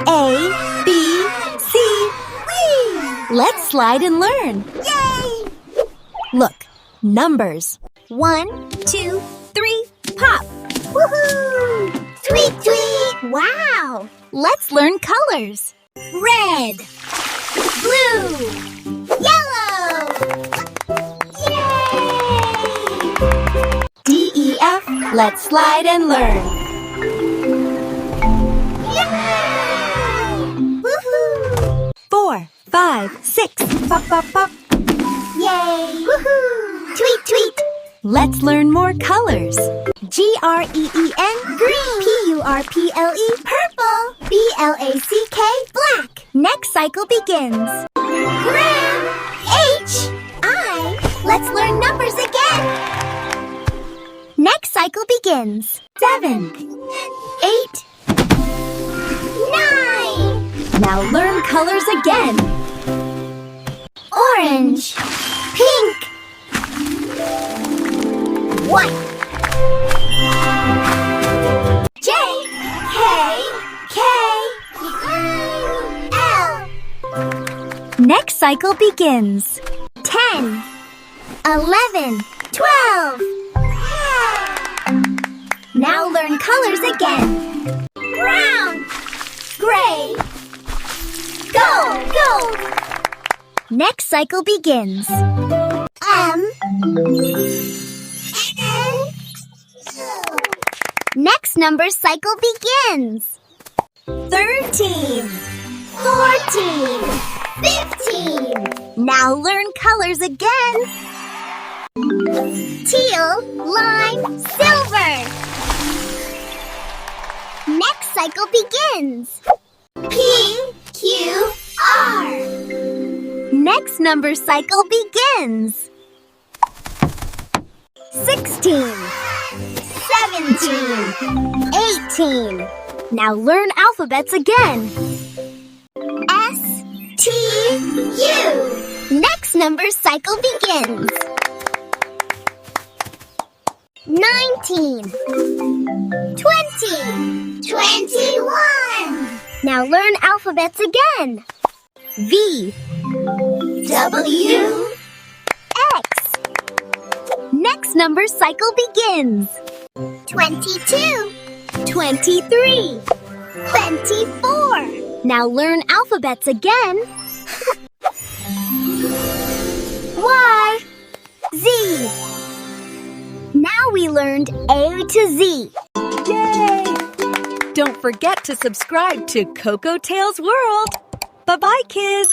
A, B, C. Whee! Let's slide and learn. Yay! Look, numbers. 1, 2, 3, pop. Woohoo! Tweet, tweet! Wow! Let's learn colors. Red, blue, yellow. Yay! D, E, F. Let's slide and learn. Yay! Woohoo! 4, 5, 6. Pop, pop, pop. Yay! Woohoo! Tweet, tweet. Let's learn more colors. G-R-E-E-N, green. P-U-R-P-L-E, purple. B-L-A-C-K, black. Next cycle begins. Gram, H-I. Let's learn numbers again. Next cycle begins. 7, 8, 9. Now learn colors again. Orange, pink, white. J, K, K, L. Next cycle begins. 10, 11, 12. Now learn colors again. Brown, gray, go. Next cycle begins. M, N. Next number cycle begins. 13, 14, 15. Now learn colors again. Teal, lime, silver. Next cycle begins. P, Q, R. Next number cycle begins. 16, 17, 18. Now learn alphabets again. S, T, U. Next number cycle begins. 19, 20, 21. Now learn alphabets again. V, W, X. Next number cycle begins. 22, 23, 24. Now learn alphabets again. Y, Z. Now we learned A to Z. Yay! Don't forget to subscribe to Coco Tales World. Bye-bye, kids!